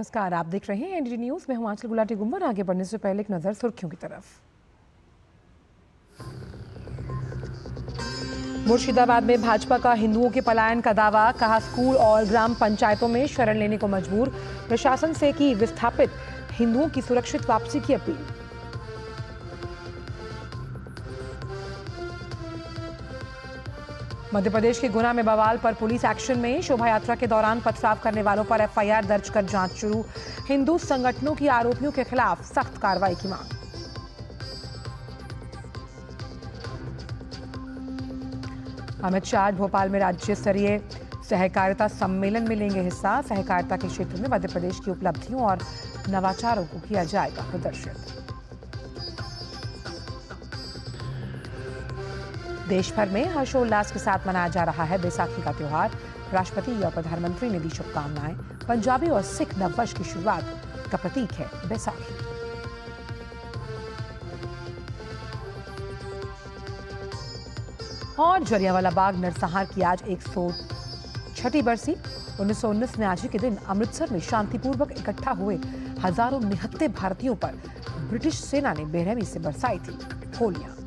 नमस्कार, आप देख रहे हैं एनडीटी न्यूज। मैं हूं आंचल गुलाटी गुम्बर। आगे बढ़ने से पहले एक नजर सुर्खियों की तरफ। मुर्शिदाबाद में भाजपा का हिंदुओं के पलायन का दावा, कहा स्कूल और ग्राम पंचायतों में शरण लेने को मजबूर। प्रशासन से की विस्थापित हिंदुओं की सुरक्षित वापसी की अपील। मध्य प्रदेश के गुना में बवाल पर पुलिस एक्शन में। शोभा यात्रा के दौरान पथराव करने वालों पर एफआईआर दर्ज कर जांच शुरू। हिंदू संगठनों की आरोपियों के खिलाफ सख्त कार्रवाई की मांग। अमित शाह आज भोपाल में राज्य स्तरीय सहकारिता सम्मेलन में लेंगे हिस्सा। सहकारिता के क्षेत्र में मध्य प्रदेश की उपलब्धियों और नवाचारों को किया जाएगा प्रदर्शित। देश भर में हर्षोल्लास के साथ मनाया जा रहा है बैसाखी का त्योहार। राष्ट्रपति और प्रधानमंत्री ने दी शुभकामनाएं। पंजाबी और सिख नववर्ष की शुरुआत का प्रतीक है बैसाखी। और जलियांवाला बाग नरसंहार की आज 106वीं बरसी। 1919 में आज ही के दिन अमृतसर में शांतिपूर्वक इकट्ठा हुए हजारों निहत्थे भारतीयों पर ब्रिटिश सेना ने बेरहमी से बरसाई थी गोलियां।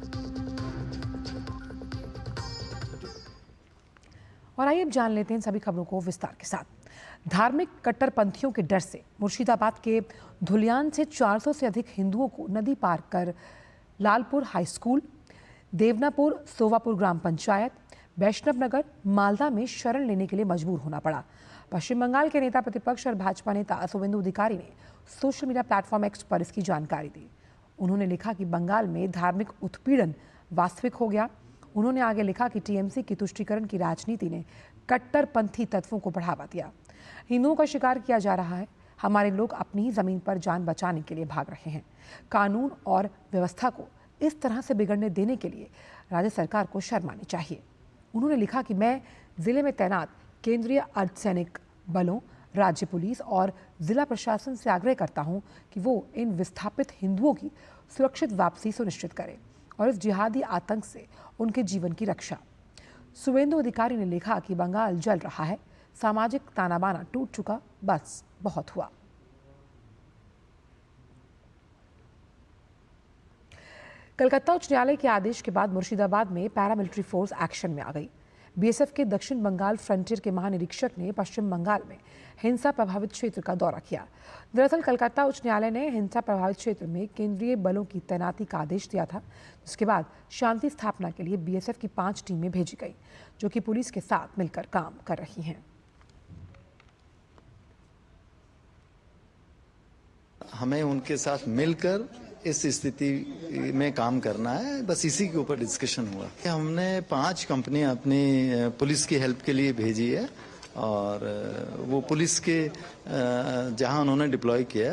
और आइए अब जान लेते हैं सभी खबरों को विस्तार के साथ। धार्मिक कट्टरपंथियों के डर से मुर्शिदाबाद के धुलियान से 400 से अधिक हिंदुओं को नदी पार कर लालपुर हाई स्कूल, देवनापुर सोवापुर ग्राम पंचायत, वैष्णव नगर, मालदा में शरण लेने के लिए मजबूर होना पड़ा। पश्चिम बंगाल के नेता प्रतिपक्ष और भाजपा नेता शुवेंदु अधिकारी ने सोशल मीडिया प्लेटफॉर्म एक्स पर इसकी जानकारी दी। उन्होंने लिखा कि बंगाल में धार्मिक उत्पीड़न वास्तविक हो गया। उन्होंने आगे लिखा कि टीएमसी की तुष्टीकरण की राजनीति ने कट्टरपंथी तत्वों को बढ़ावा दिया। हिंदुओं का शिकार किया जा रहा है। हमारे लोग अपनी ही जमीन पर जान बचाने के लिए भाग रहे हैं। कानून और व्यवस्था को इस तरह से बिगड़ने देने के लिए राज्य सरकार को शर्म आनी चाहिए। उन्होंने लिखा कि मैं जिले में तैनात केंद्रीय अर्धसैनिक बलों, राज्य पुलिस और जिला प्रशासन से आग्रह करता हूं कि वो इन विस्थापित हिंदुओं की सुरक्षित वापसी सुनिश्चित करें और इस जिहादी आतंक से उनके जीवन की रक्षा। शुवेंदु अधिकारी ने लिखा कि बंगाल जल रहा है, सामाजिक ताना बाना टूट चुका, बस बहुत हुआ। कलकत्ता उच्च न्यायालय के आदेश के बाद मुर्शिदाबाद में पैरामिलिट्री फोर्स एक्शन में आ गई। बीएसएफ के दक्षिण बंगाल फ्रंटियर के महानिरीक्षक ने पश्चिम बंगाल में हिंसा प्रभावित क्षेत्र का दौरा किया। दरअसल कलकत्ता उच्च न्यायालय ने हिंसा प्रभावित क्षेत्र में केंद्रीय बलों की तैनाती का आदेश दिया था, जिसके बाद शांति स्थापना के लिए बीएसएफ की 5 टीमें भेजी गई, जो कि पुलिस के साथ मिलकर काम कर रही हैं। हमें उनके साथ मिलकर इस स्थिति में काम करना है, बस इसी के ऊपर डिस्कशन हुआ। हमने 5 कंपनियां अपनी पुलिस की हेल्प के लिए भेजी है और वो पुलिस के जहां उन्होंने डिप्लॉय किया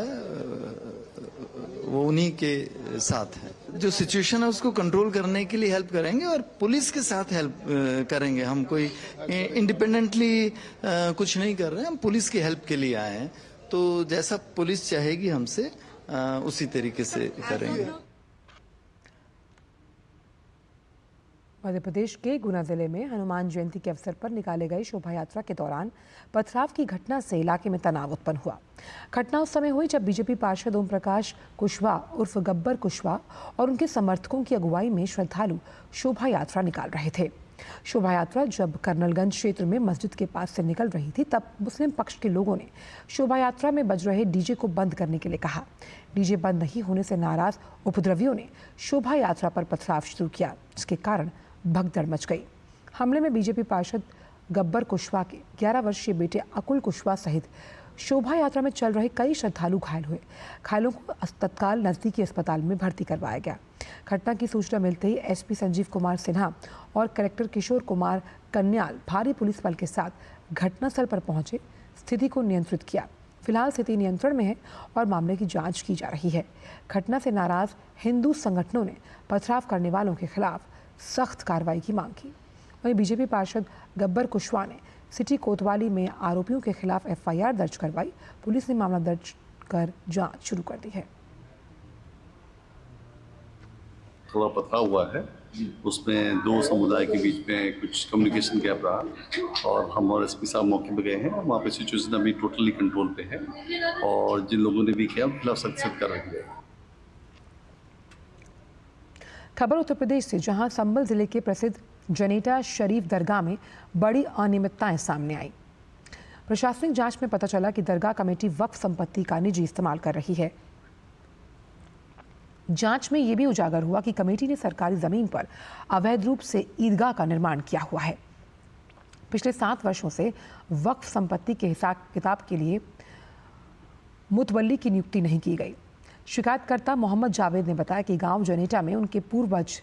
वो उन्हीं के साथ है। जो सिचुएशन है उसको कंट्रोल करने के लिए हेल्प करेंगे और पुलिस के साथ हेल्प करेंगे। हम कोई इंडिपेंडेंटली कुछ नहीं कर रहे हैं, हम पुलिस की हेल्प के लिए आए हैं। तो जैसा पुलिस चाहेगी हमसे उसी तरीके से करेंगे। मध्य प्रदेश के गुना जिले में हनुमान जयंती के अवसर पर निकाले गए शोभा यात्रा के दौरान पथराव की घटना से इलाके में तनाव उत्पन्न हुआ। घटना उस समय हुई जब बीजेपी पार्षद ओम प्रकाश कुशवाहा उर्फ गब्बर कुशवाहा और उनके समर्थकों की अगुवाई में श्रद्धालु शोभा यात्रा निकाल रहे थे। शोभा यात्रा जब कर्नलगंज क्षेत्र में मस्जिद के पास से निकल रही थी, तब मुस्लिम पक्ष के लोगों ने शोभा यात्रा में बज रहे डीजे को बंद करने के लिए कहा। डीजे बंद नहीं होने से नाराज उपद्रवियों ने शोभा यात्रा पर पथराव शुरू किया, जिसके कारण भगदड़ मच गई। हमले में बीजेपी पार्षद गब्बर कुशवाहा के 11 वर्षीय बेटे अकुल कुशवाहा सहित शोभा यात्रा में चल रहे कई श्रद्धालु घायल हुए। घायलों को तत्काल नजदीकी अस्पताल में भर्ती करवाया गया। घटना की सूचना मिलते ही एसपी संजीव कुमार सिन्हा और कलेक्टर किशोर कुमार कन्याल भारी पुलिस बल के साथ घटनास्थल पर पहुंचे, स्थिति को नियंत्रित किया। फिलहाल स्थिति नियंत्रण में है और मामले की जांच की जा रही है। घटना से नाराज हिंदू संगठनों ने पथराव करने वालों के खिलाफ सख्त कार्रवाई की मांग की। वहीं बीजेपी पार्षद गब्बर कुशवाहा ने सिटी कोतवाली में आरोपियों के खिलाफ एफआईआर दर्ज करवाई। पुलिस ने मामला दर्ज कर जांच शुरू कर दी है। थोड़ा पथराव हुआ है उसमें दो समुदाय के बीच में कुछ कम्युनिकेशन गैप रहा और हम और एसपी साहब मौके पर गए हैं। वहाँ पे सिचुएशन अभी टोटली कंट्रोल पे है और जिन लोगों ने भी किया उनके खिलाफ सख्त कार्रवाई की जाएगी। खबर उत्तर प्रदेश से, जहां संभल जिले के प्रसिद्ध जनेटा शरीफ दरगाह में बड़ी अनियमितताएं सामने आई। प्रशासनिक जांच में पता चला कि दरगाह कमेटी वक्फ संपत्ति का निजी इस्तेमाल कर रही है। जांच में यह भी उजागर हुआ कि कमेटी ने सरकारी जमीन पर अवैध रूप से ईदगाह का निर्माण किया हुआ है। पिछले 7 वर्षों से वक्फ संपत्ति के हिसाब किताब के लिए मुतवल्ली की नियुक्ति नहीं की गई। शिकायतकर्ता मोहम्मद जावेद ने बताया कि गांव जनेटा में उनके पूर्वज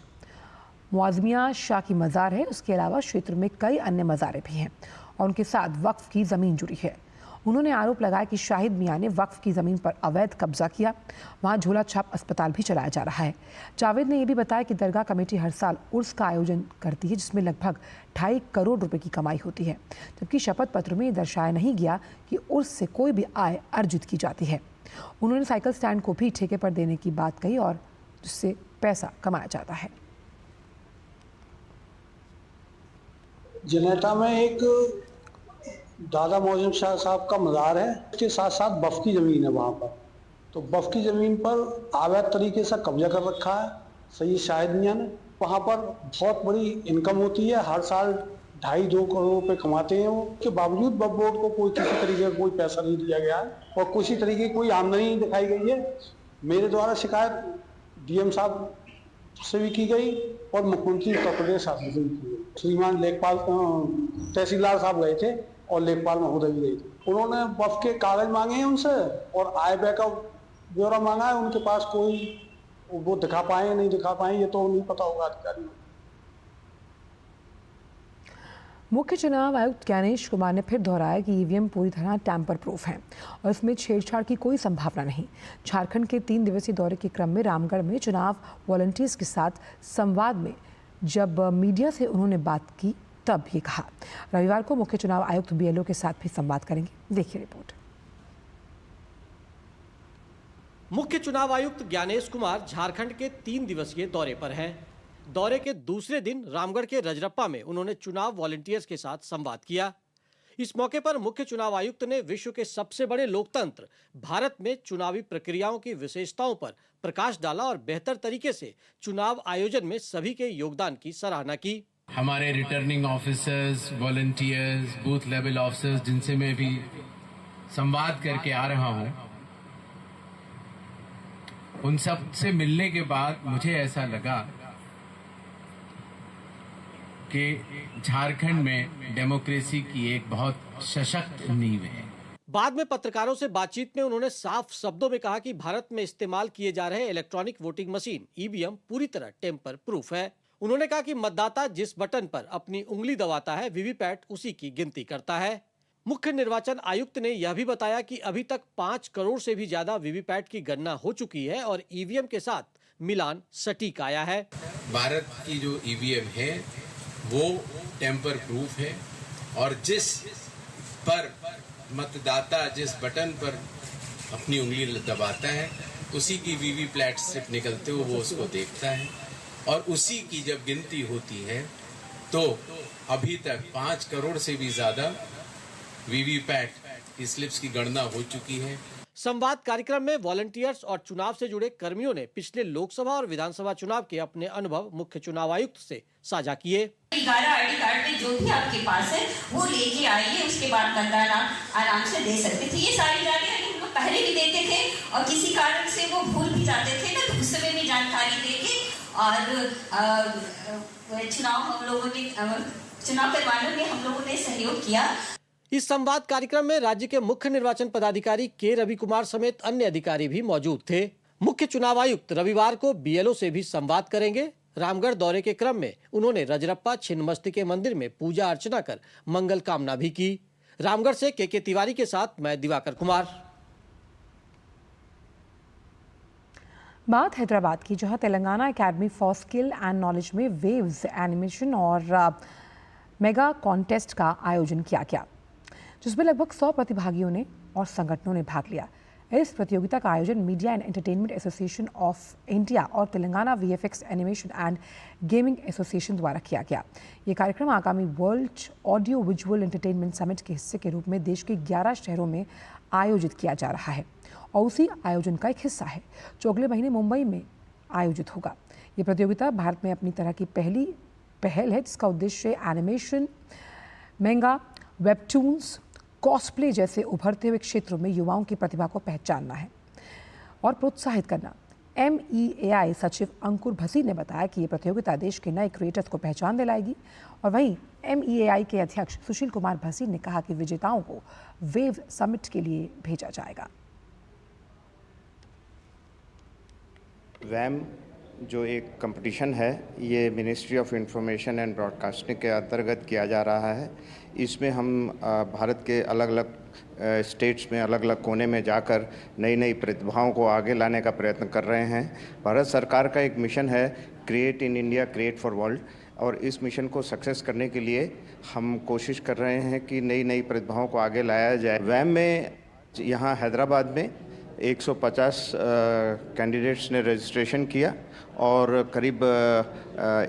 मुआज़मिया शाह की मज़ार है। उसके अलावा क्षेत्र में कई अन्य मज़ारें भी हैं और उनके साथ वक्फ की ज़मीन जुड़ी है। उन्होंने आरोप लगाया कि शाहिद मियां ने वक्फ की ज़मीन पर अवैध कब्जा किया। वहां झोला छाप अस्पताल भी चलाया जा रहा है। जावेद ने यह भी बताया कि दरगाह कमेटी हर साल उर्स का आयोजन करती है, जिसमें लगभग 2.5 करोड़ रुपए की कमाई होती है, जबकि शपथ पत्र में दर्शाया नहीं गया कि उर्स से कोई भी आय अर्जित की जाती है। उन्होंने साइकिल स्टैंड को भी ठेके पर देने की बात कही और जिससे पैसा कमाया जाता है। जनेटा में एक दादा मौजूद शाह साहब का मज़ार है, उसके साथ साथ वक्फ की ज़मीन है वहाँ पर। तो वक्फ की ज़मीन पर अवैध तरीके से कब्जा कर रखा है सैयद शाहिद मियां ने। वहाँ पर बहुत बड़ी इनकम होती है, हर साल 2.5-2 करोड़ रुपए कमाते हैं वो। के बावजूद वक्फ बोर्ड को कोई किसी तरीके का कोई पैसा नहीं दिया गया है और किसी तरीके की कोई आमदनी नहीं दिखाई गई है। मेरे द्वारा शिकायत डीएम साहब से भी की गई और मुख्यमंत्री उत्तर प्रदेश शासन से भी की गई। श्रीमान लेखपाल तहसीलदार साहब गए थे और लेखपाल महोदय भी गए थे। उन्होंने वक्फ के कागज मांगे हैं उनसे और आय व्यय का ब्यौरा मांगा है। उनके पास कोई वो दिखा पाए नहीं दिखा पाए, ये तो नहीं पता होगा अधिकारियों। मुख्य चुनाव आयुक्त ज्ञानेश कुमार ने फिर दोहराया कि ईवीएम पूरी तरह टैंपर प्रूफ हैं और इसमें छेड़छाड़ की कोई संभावना नहीं। झारखंड के 3 दिवसीय दौरे के क्रम में रामगढ़ में चुनाव वॉलंटियर्स के साथ संवाद में जब मीडिया से उन्होंने बात की तब ये कहा। रविवार को मुख्य चुनाव आयुक्त बीएलओ के साथ भी संवाद करेंगे। देखिए रिपोर्ट। मुख्य चुनाव आयुक्त ज्ञानेश कुमार झारखंड के 3 दिवसीय दौरे पर हैं। दौरे के दूसरे दिन रामगढ़ के रजरप्पा में उन्होंने चुनाव वॉलंटियर्स के साथ संवाद किया। इस मौके पर मुख्य चुनाव आयुक्त ने विश्व के सबसे बड़े लोकतंत्र भारत में चुनावी प्रक्रियाओं की विशेषताओं पर प्रकाश डाला और बेहतर तरीके से चुनाव आयोजन में सभी के योगदान की सराहना की। हमारे returning officers, volunteers, booth level officers जिनसे मैं भी संवाद करके आ रहा हूं, उन सब से मिलने के बाद मुझे ऐसा लगा कि झारखंड में डेमोक्रेसी की एक बहुत सशक्त नींव है। बाद में पत्रकारों से बातचीत में उन्होंने साफ शब्दों में कहा कि भारत में इस्तेमाल किए जा रहे इलेक्ट्रॉनिक वोटिंग मशीन ईवीएम पूरी तरह टेम्पर प्रूफ है। उन्होंने कहा कि मतदाता जिस बटन पर अपनी उंगली दबाता है, वीवीपैट उसी की गिनती करता है। मुख्य निर्वाचन आयुक्त ने यह भी बताया कि अभी तक 5 करोड़ से भी ज्यादा वीवीपैट की गणना हो चुकी है और ईवीएम के साथ मिलान सटीक आया है। भारत की जो ईवीएम है वो टेम्पर प्रूफ है और जिस पर मतदाता जिस बटन पर अपनी उंगली दबाता है उसी की वीवीपैट स्लिप निकलते हो वो उसको देखता है और उसी की जब गिनती होती है तो अभी तक 5 करोड़ से भी ज्यादा वीवीपैट की स्लिप्स की गणना हो चुकी है। संवाद कार्यक्रम में वॉलंटियर्स और चुनाव से जुड़े कर्मियों ने पिछले लोकसभा और विधानसभा चुनाव के अपने अनुभव मुख्य चुनाव आयुक्त से साझा किए। 11 आईडी कार्ड में जो भी आपके पास है वो लेके आइए, उसके बाद मतदान आराम से दे सकते थे। ये सारी जानकारी हम लोग पहले भी देते थे और किसी कारण से वो भूल भी जाते थे तो उस समय भी जानकारी देके और चुनाव करवाने में हम लोगों ने सहयोग किया। इस संवाद कार्यक्रम में राज्य के मुख्य निर्वाचन पदाधिकारी के रवि कुमार समेत अन्य अधिकारी भी मौजूद थे। मुख्य चुनाव आयुक्त रविवार को बीएलओ से भी संवाद करेंगे। रामगढ़ दौरे के क्रम में उन्होंने रजरप्पा छिन्नमस्तिके मंदिर में पूजा अर्चना कर मंगल कामना भी की। रामगढ़ से के तिवारी के साथ मैं दिवाकर कुमार। बात हैदराबाद की, जहां Telangana academy for skill and knowledge में वेव्स एनिमेशन और मेगा कॉन्टेस्ट का आयोजन किया गया, जिसमें लगभग 100 प्रतिभागियों ने और संगठनों ने भाग लिया। इस प्रतियोगिता का आयोजन media and entertainment association of India और Telangana VFX animation and gaming association द्वारा किया गया। ये कार्यक्रम आगामी world audio visual entertainment summit के हिस्से के रूप में देश के 11 शहरों में आयोजित किया जा रहा है और उसी आयोजन का एक हिस्सा है जो अगले महीने मुंबई में आयोजित होगा। ये प्रतियोगिता भारत में अपनी तरह की पहली पहल है जिसका उद्देश्य एनिमेशन, मेंगा, वेबटून्स, कॉस्प्ले जैसे उभरते हुए क्षेत्रों में युवाओं की प्रतिभा को पहचानना है और प्रोत्साहित करना। MEAI सचिव अंकुर भसी ने बताया कि ये प्रतियोगिता देश के नए क्रिएटर्स को पहचान दिलाएगी और वहीं MEAI के अध्यक्ष सुशील कुमार भसी ने कहा कि विजेताओं को वेव समिट के लिए भेजा जाएगा। वैम जो एक कंपटीशन है, ये ministry of information and broadcasting के अंतर्गत किया जा रहा है। इसमें हम भारत के अलग अलग स्टेट्स में अलग अलग कोने में जाकर नई नई प्रतिभाओं को आगे लाने का प्रयत्न कर रहे हैं। भारत सरकार का एक मिशन है create in India, create for world, और इस मिशन को सक्सेस करने के लिए हम कोशिश कर रहे हैं कि नई नई प्रतिभाओं को आगे लाया जाए। वैम में यहाँ हैदराबाद में 150 कैंडिडेट्स ने रजिस्ट्रेशन किया और करीब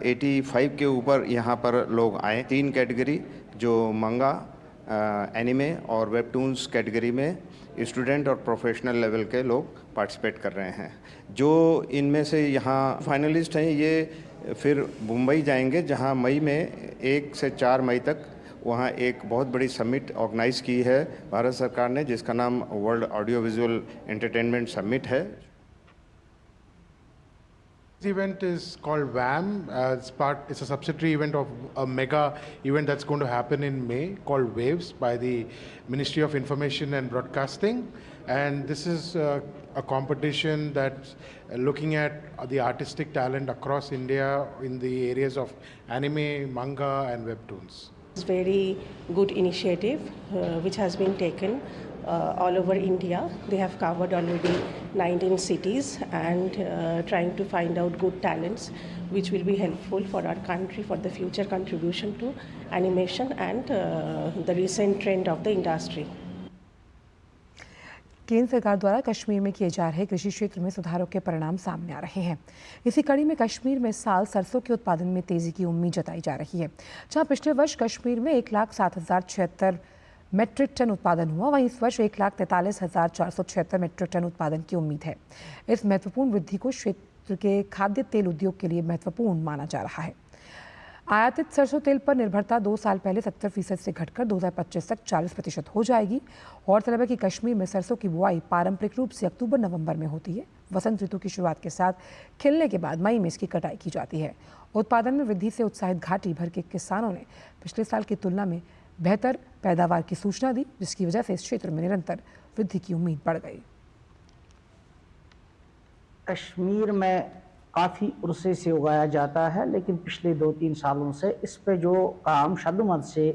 85 के ऊपर यहाँ पर लोग आए। 3 कैटेगरी जो मंगा, एनिमे और वेबटून्स कैटेगरी में स्टूडेंट और प्रोफेशनल लेवल के लोग पार्टिसिपेट कर रहे हैं। जो इनमें से यहाँ फाइनलिस्ट हैं ये फिर मुंबई जाएंगे, जहाँ मई में 1 से 4 मई तक वहाँ एक बहुत बड़ी समिट ऑर्गेनाइज की है भारत सरकार ने, जिसका नाम world audio visual entertainment summit है। This event is called WAM. It's a subsidiary event of a mega event that's going to happen in May called Waves by the Ministry of Information and Broadcasting. And this is a competition that's looking at the artistic talent across India in the areas of anime, manga and webtoons. It's a very good initiative which has been taken all over India. They have covered already 19 cities and trying to find out good talents which will be helpful for our country for the future contribution to animation and the recent trend of the industry. केंद्र सरकार द्वारा कश्मीर में किए जा रहे कृषि क्षेत्र में सुधारों के परिणाम सामने आ रहे हैं। इसी कड़ी में कश्मीर में इस साल सरसों के उत्पादन में तेजी की उम्मीद जताई जा रही है। जहां पिछले वर्ष कश्मीर में 1,07,076 मेट्रिक टन उत्पादन हुआ, वहीं इस वर्ष 1,43,476 मेट्रिक टन उत्पादन की उम्मीद है। इस महत्वपूर्ण वृद्धि को क्षेत्र के खाद्य तेल उद्योग के लिए महत्वपूर्ण माना जा रहा है। आयातित सरसों तेल पर निर्भरता 2 साल पहले 70% से घटकर 2025 तक 40% हो जाएगी। और तलब है कि कश्मीर में सरसों की बुआई पारंपरिक रूप से अक्टूबर-नवंबर में होती है। वसंत ऋतु की शुरुआत के साथ खिलने के बाद मई में इसकी कटाई की जाती है। उत्पादन में वृद्धि से उत्साहित घाटी भर के किसानों ने पिछले साल की तुलना में बेहतर पैदावार की सूचना दी, जिसकी वजह से इस क्षेत्र में निरंतर वृद्धि की उम्मीद बढ़ गई। कश्मीर में काफ़ी उर्से से उगाया जाता है, लेकिन पिछले 2-3 सालों से इस पे जो काम शद्दमत से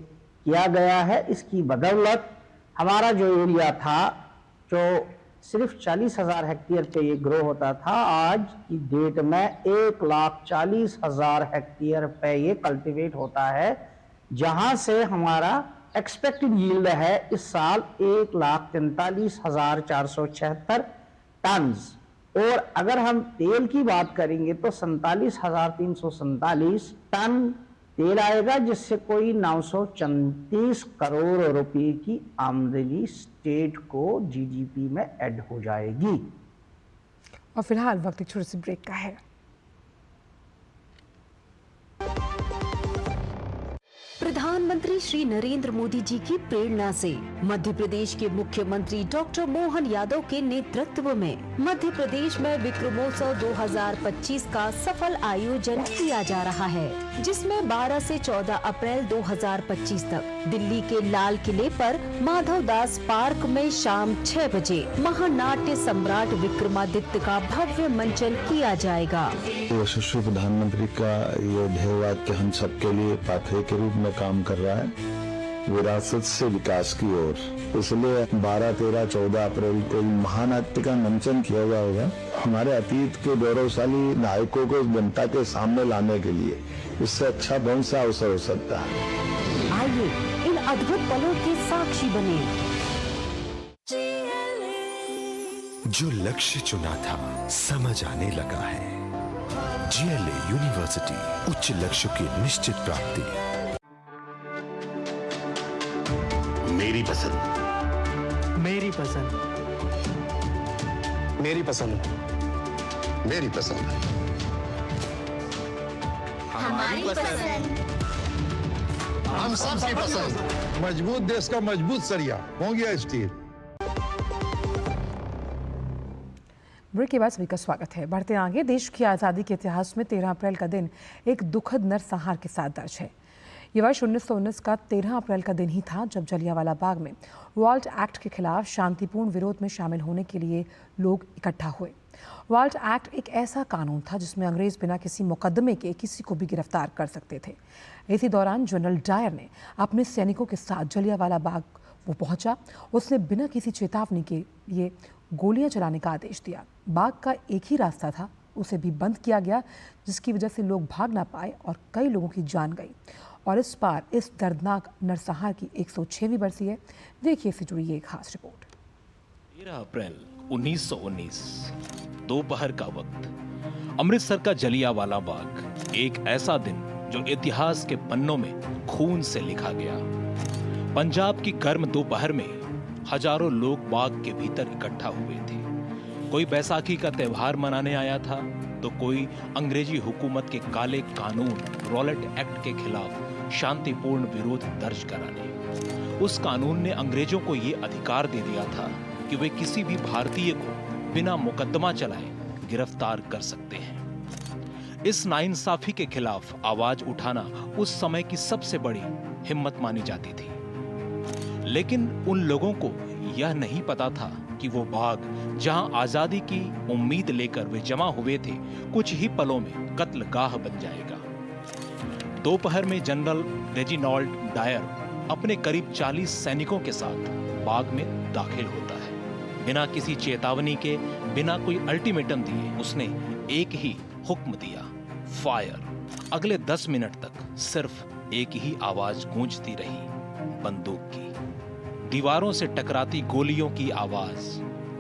किया गया है, इसकी बदौलत हमारा जो एरिया था, जो सिर्फ 40,000 हेक्टेयर पे ये ग्रो होता था, आज की डेट में 1,40,000 हेक्टेयर पे ये कल्टीवेट होता है, जहां से हमारा एक्सपेक्टेड यील्ड है इस साल 1,43,476 टन। और अगर हम तेल की बात करेंगे तो 47,347 टन तेल आएगा, जिससे कोई 934 करोड़ रुपए की आमदनी स्टेट को जीडीपी में ऐड हो जाएगी। और फिलहाल वक्त एक छोटे से ब्रेक का है। प्रधानमंत्री श्री नरेंद्र मोदी जी की प्रेरणा से मध्य प्रदेश के मुख्यमंत्री डॉक्टर मोहन यादव के नेतृत्व में मध्य प्रदेश में विक्रमोत्सव 2025 का सफल आयोजन किया जा रहा है, जिसमें 12 से 14 अप्रैल 2025 तक दिल्ली के लाल किले पर माधव दास पार्क में शाम 6 बजे महानाट्य सम्राट विक्रमादित्य का भव्य मंचन किया जाएगा। यशस्वी प्रधानमंत्री का ये ध्येय वाक्य हम सबके लिए पाथवे के रूप में काम कर रहा है, विरासत से विकास की ओर। इसलिए 12, 13, 14 अप्रैल को महानाट्य का मंचन किया जाएगा, हमारे अतीत के गौरवशाली नायकों को जनता के सामने लाने के लिए। इससे अच्छा कौन सा अवसर हो सकता है। आइए इन अद्भुत पलों के साक्षी बने। जो लक्ष्य चुना था समझ आने लगा है। GLA यूनिवर्सिटी, उच्च लक्ष्य की निश्चित प्राप्ति। मेरी पसंद, मेरी पसंद, मेरी पसंद, मेरी पसंद, हमारी पसंद, हम सबकी पसंद। मजबूत देश का मजबूत सरिया हो गया स्टील। ब्रेक के बाद सभी का स्वागत है। बढ़ते आगे, देश की आज़ादी के इतिहास में 13 अप्रैल का दिन एक दुखद नरसंहार के साथ दर्ज है। ये वर्ष 1919 का 13 अप्रैल का दिन ही था जब जलियांवाला बाग में वॉल्ट एक्ट के खिलाफ शांतिपूर्ण विरोध में शामिल होने के लिए लोग इकट्ठा हुए। वॉल्ट एक्ट एक ऐसा कानून था जिसमें अंग्रेज बिना किसी मुकदमे के किसी को भी गिरफ्तार कर सकते थे। इसी दौरान जनरल डायर ने अपने सैनिकों के साथ जलियांवाला बाग वो पहुंचा। उसने बिना किसी चेतावनी के लिए गोलियां चलाने का आदेश दिया। बाग का एक ही रास्ता था, उसे भी बंद किया गया, जिसकी वजह से लोग भाग ना पाए और कई लोगों की जान गई। और इस बार इस दर्दनाक नरसंहार की 106वीं बरसी है। देखिए इससे जुड़ी ये खास रिपोर्ट। 13 अप्रैल 1919 दोपहर का वक्त, अमृतसर का जलियांवाला बाग, एक ऐसा दिन जो इतिहास के पन्नों में खून से लिखा गया। पंजाब की गर्म दोपहर में हजारों लोग बाग के भीतर इकट्ठा हुए थे। कोई बैसाखी का त्योहार मनाने आया था तो कोई अंग्रेजी हुकूमत के काले कानून रॉलेट एक्ट के खिलाफ शांतिपूर्ण विरोध दर्ज कराने। उस कानून ने अंग्रेजों को ये अधिकार दे दिया था कि वे किसी भी भारतीय को बिना मुकदमा चलाए गिरफ्तार कर सकते हैं। इस नाइंसाफी के खिलाफ आवाज उठाना उस समय की सबसे बड़ी हिम्मत मानी जाती थी। लेकिन उन लोगों को यह नहीं पता था कि वो बाग, जहां आजादी की उम्मीद लेकर वे जमा हुए थे, कुछ ही पलों में कत्लगाह बन जाएगा। दोपहर में जनरल रेजिनाल्ड डायर अपने करीब 40 सैनिकों के साथ बाग में दाखिल होता है। बिना किसी चेतावनी के, बिना कोई अल्टीमेटम दिए उसने एक ही हुक्म दिया, फायर। अगले 10 मिनट तक सिर्फ एक ही आवाज गूंजती रही, बंदूक की। दीवारों से टकराती गोलियों की आवाज,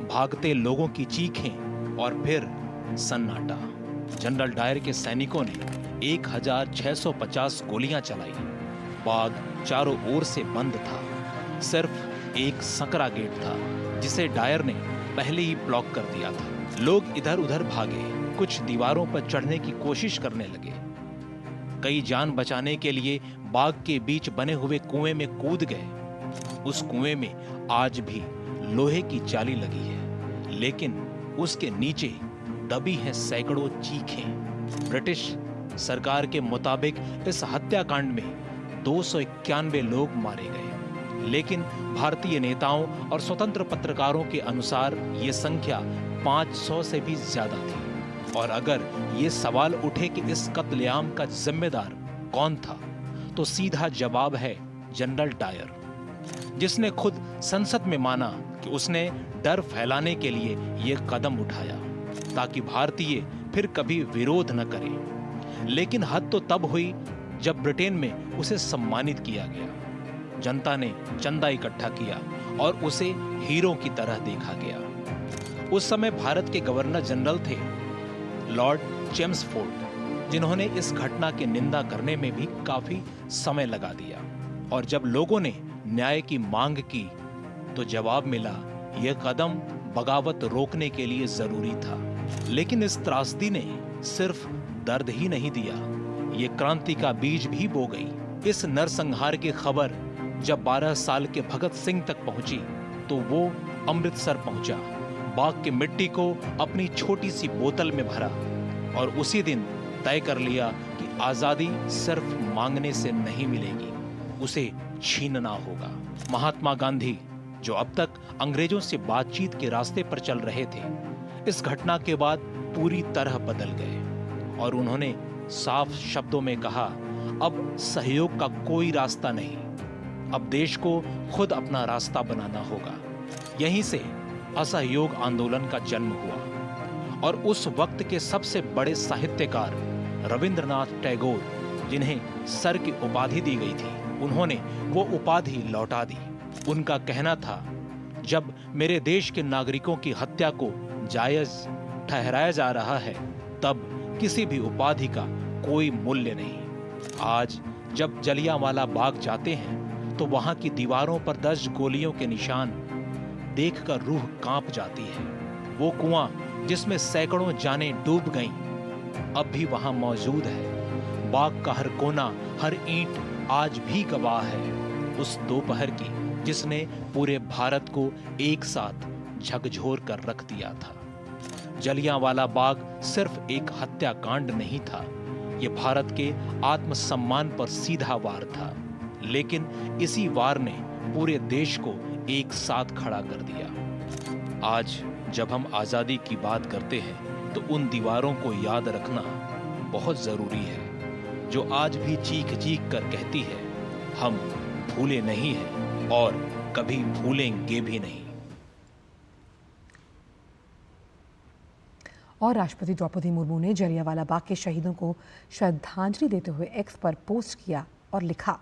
भागते लोगों की चीखें और फिर सन्नाटा। जनरल डायर के सैनिकों ने 1650 गोलियां चलाई। बाग चारों ओर से बंद था। सिर्फ एक संकरा गेट था जिसे डायर ने पहले ही ब्लॉक कर दिया था। लोग इधर उधर भागे, कुछ दीवारों पर चढ़ने की कोशिश करने लगे। कई जान बचाने के लिए बाग के बीच बने हुए कुएं में कूद गए। उस कुएं में आज भी लोहे की जाली लगी है, लेकिन उसके नीचे दबी हैं सैकड़ों चीखें। ब्रिटिश सरकार के मुताबिक इस हत्याकांड में 291 लोग मारे गए, लेकिन भारतीय नेताओं और स्वतंत्र पत्रकारों के अनुसार ये संख्या 500 से भी ज्यादा थी। और अगर ये सवाल उठे कि इस कत्लेआम का जिम्मेदार कौन था, तो सीधा जवाब है जनरल डायर, जिसने खुद संसद में माना कि उसने डर फैलाने के लिए यह कदम उठाया ताकि भारतीय फिर कभी विरोध न करें। लेकिन हद तो तब हुई जब ब्रिटेन में उसे सम्मानित किया गया। जनता ने चंदा इकट्ठा किया और उसे हीरो की तरह देखा गया। उस समय भारत के गवर्नर जनरल थे लॉर्ड चेम्सफोर्ड, जिन्होंने इस घटना की निंदा करने में भी काफी समय लगा दिया। और जब लोगों ने न्याय की मांग की तो जवाब मिला, यह कदम बगावत रोकने के लिए जरूरी था। लेकिन इस त्रासदी ने सिर्फ दर्द ही नहीं दिया, ये क्रांति का बीज भी बो गई। इस नरसंहार की खबर जब 12 साल के भगत सिंह तक पहुंची तो वो अमृतसर पहुंचा, बाग की मिट्टी को अपनी छोटी सी बोतल में भरा और उसी दिन तय कर लिया कि आजादी सिर्फ मांगने से नहीं मिलेगी, उसे छीनना होगा। महात्मा गांधी, जो अब तक अंग्रेजों से बातचीत के रास्ते पर चल रहे थे, इस घटना के बाद पूरी तरह बदल गए और उन्होंने साफ शब्दों में कहा, अब सहयोग का कोई रास्ता नहीं, अब देश को खुद अपना रास्ता बनाना होगा। यहीं से असहयोग आंदोलन का जन्म हुआ और उस वक्त के सबसे बड़े साहित्यकार रविंद्रनाथ टैगोर, जिन्हें सर की उपाधि दी गई थी, उन्होंने वो उपाधि लौटा दी। उनका कहना था, जब मेरे देश के नागरिकों की हत्या को जायज ठहराया जा रहा है, तब किसी भी उपाधि का कोई मूल्य नहीं। आज जब जलियांवाला बाग जाते हैं तो वहां की दीवारों पर 10 गोलियों के निशान देखकर रूह कांप जाती है। वो कुआं जिसमें सैकड़ों जानें डूब गईं, अब भी वहां मौजूद है। बाग का हर कोना, हर ईंट आज भी गवाह है उस दोपहर की जिसने पूरे भारत को एक साथ झकझोर कर रख दिया था। जलियांवाला बाग सिर्फ एक हत्याकांड नहीं था, ये भारत के आत्मसम्मान पर सीधा वार था, लेकिन इसी वार ने पूरे देश को एक साथ खड़ा कर दिया। आज जब हम आजादी की बात करते हैं तो उन दीवारों को याद रखना बहुत जरूरी है, जो आज भी चीख चीख कर कहती है, हम भूले नहीं हैं और कभी भूलेंगे भी नहीं। और राष्ट्रपति द्रौपदी मुर्मू ने जलियांवाला बाग के शहीदों को श्रद्धांजलि देते हुए एक्स पर पोस्ट किया और लिखा,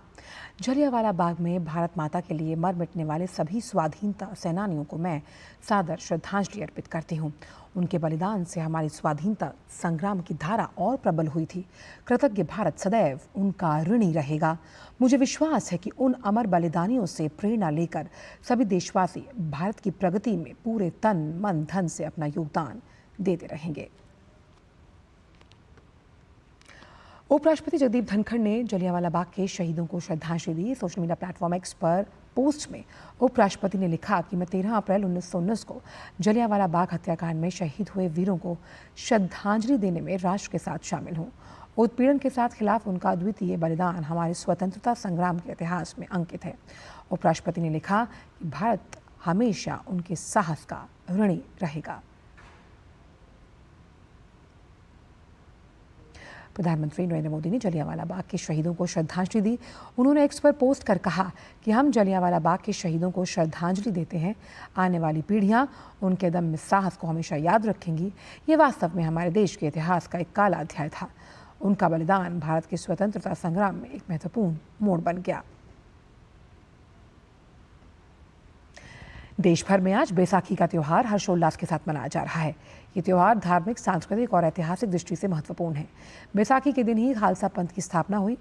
जलियांवाला बाग में भारत माता के लिए मर मिटने वाले सभी स्वाधीनता सेनानियों को मैं सादर श्रद्धांजलि अर्पित करती हूँ। उनके बलिदान से हमारी स्वाधीनता संग्राम की धारा और प्रबल हुई थी। कृतज्ञ भारत सदैव उनका ऋणी रहेगा। मुझे विश्वास है कि उन अमर बलिदानियों से प्रेरणा लेकर सभी देशवासी भारत की प्रगति में पूरे तन मन धन से अपना योगदान देते रहेंगे। उपराष्ट्रपति जगदीप धनखड़ ने जलियांवाला बाग के शहीदों को श्रद्धांजलि दी। सोशल मीडिया प्लेटफॉर्म एक्स पर पोस्ट में उपराष्ट्रपति ने लिखा कि मैं 13 अप्रैल 1919 को जलियांवाला बाग हत्याकांड में शहीद हुए वीरों को श्रद्धांजलि देने में राष्ट्र के साथ शामिल हूँ। उत्पीड़न के साथ खिलाफ उनका अद्वितीय बलिदान हमारे स्वतंत्रता संग्राम के इतिहास में अंकित है। उपराष्ट्रपति ने लिखा कि भारत हमेशा उनके साहस का ऋणी रहेगा। प्रधानमंत्री नरेंद्र मोदी ने जलियांवाला बाग के शहीदों को श्रद्धांजलि दी। उन्होंने एक्स पर पोस्ट कर कहा कि हम जलियांवाला बाग के शहीदों को श्रद्धांजलि देते हैं। आने वाली पीढ़ियां उनके दम में साहस को हमेशा याद रखेंगी। ये वास्तव में हमारे देश के इतिहास का एक काला अध्याय था। उनका बलिदान भारत के स्वतंत्रता संग्राम में एक महत्वपूर्ण मोड़ बन गया। देश भर में आज बैसाखी का त्यौहार हर्षोल्लास के साथ मनाया जा रहा है। ये त्यौहार धार्मिक, सांस्कृतिक और ऐतिहासिक दृष्टि से महत्वपूर्ण है। बैसाखी के दिन ही खालसा पंथ की स्थापना हुई।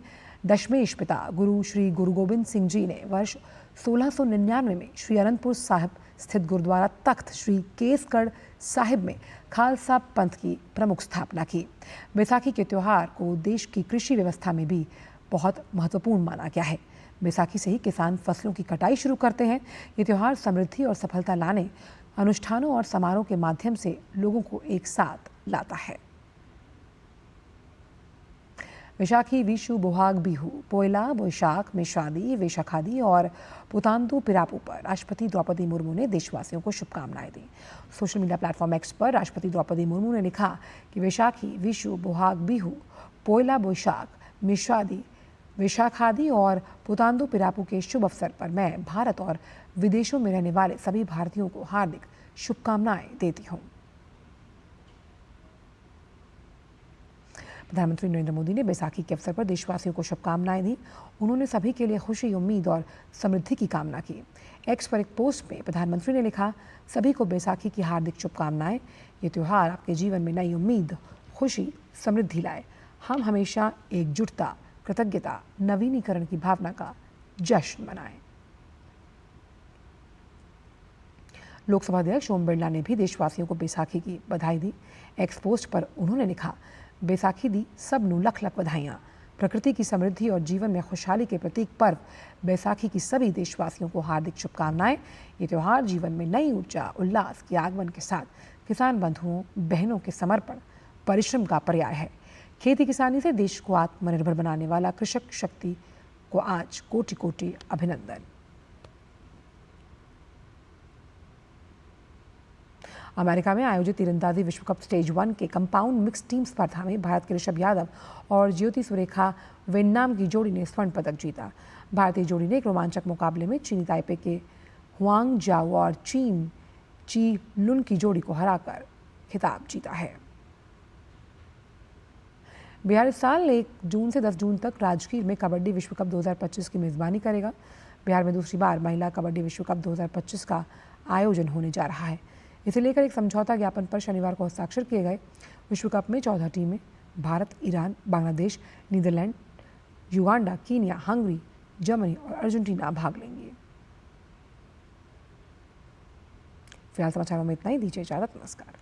दशमेश पिता गुरु श्री गुरु गोबिंद सिंह जी ने वर्ष 1699 में श्री अनंतपुर साहिब स्थित गुरुद्वारा तख्त श्री केसगढ़ साहिब में खालसा पंथ की प्रमुख स्थापना की। बैसाखी के त्यौहार को देश की कृषि व्यवस्था में भी बहुत महत्वपूर्ण माना गया है। बैसाखी से ही किसान फसलों की कटाई शुरू करते हैं। ये त्यौहार समृद्धि और सफलता लाने, अनुष्ठानों और समारोह के माध्यम से लोगों को एक साथ लाता है। वैशाखी, विशु, बोहाग बिहू, पोयला, बोईशाख, मेषादी, वैशाखादी और पुतांदु पिरापू पर राष्ट्रपति द्रौपदी मुर्मू ने देशवासियों को शुभकामनाएं दी। सोशल मीडिया प्लेटफॉर्म एक्स पर राष्ट्रपति द्रौपदी मुर्मू ने लिखा कि वैशाखी, विशु, बोहाग बिहू, पोयला, बोईशाख, मेषादी, वैशाखादी और पुतांदु पिरापू के शुभ अवसर पर मैं भारत और विदेशों में रहने वाले सभी भारतीयों को हार्दिक शुभकामनाएं देती हूं। प्रधानमंत्री नरेंद्र मोदी ने बैसाखी के अवसर पर देशवासियों को शुभकामनाएं दी। उन्होंने सभी के लिए खुशी, उम्मीद और समृद्धि की कामना की। एक्स पर एक पोस्ट में प्रधानमंत्री ने लिखा, सभी को बैसाखी की हार्दिक शुभकामनाएं। ये त्यौहार आपके जीवन में नई उम्मीद, खुशी, समृद्धि लाए। हम हमेशा एकजुटता, कृतज्ञता, नवीनीकरण की भावना का जश्न मनाएं। लोकसभा अध्यक्ष ओम बिरला ने भी देशवासियों को बैसाखी की बधाई दी। एक्स पोस्ट पर उन्होंने लिखा, बैसाखी दी सब नू लख लख बधाइयां। प्रकृति की समृद्धि और जीवन में खुशहाली के प्रतीक पर्व बैसाखी की सभी देशवासियों को हार्दिक शुभकामनाएं। ये त्यौहार जीवन में नई ऊर्जा, उल्लास के आगमन के साथ किसान बंधुओं, बहनों के समर्पण, परिश्रम का पर्याय है। खेती किसानी से देश को आत्मनिर्भर बनाने वाला कृषक शक्ति को आज कोटि कोटि अभिनंदन। अमेरिका में आयोजित तीरंदाजी विश्व कप स्टेज 1 के कंपाउंड मिक्स टीम स्पर्धा में भारत के ऋषभ यादव और ज्योति सुरेखा वेन्नाम की जोड़ी ने स्वर्ण पदक जीता। भारतीय जोड़ी ने एक रोमांचक मुकाबले में चीनी ताइपे के हुआंग जाओ और चीन ची लुन की जोड़ी को हराकर खिताब जीता है। बिहार इस साल 1 जून से 10 जून तक राजगीर में कबड्डी विश्व कप 2025 की मेज़बानी करेगा। बिहार में दूसरी बार महिला कबड्डी विश्व कप 2025 का आयोजन होने जा रहा है। इसे लेकर एक समझौता ज्ञापन पर शनिवार को हस्ताक्षर किए गए। विश्व कप में 14 टीमें Bharat, Iran, Bangladesh, Netherland, Uganda, Kenya, Hungary, Germany और अर्जेंटीना भाग लेंगी। फिलहाल समाचारों में इतना ही। दीजिए इजाजत। नमस्कार।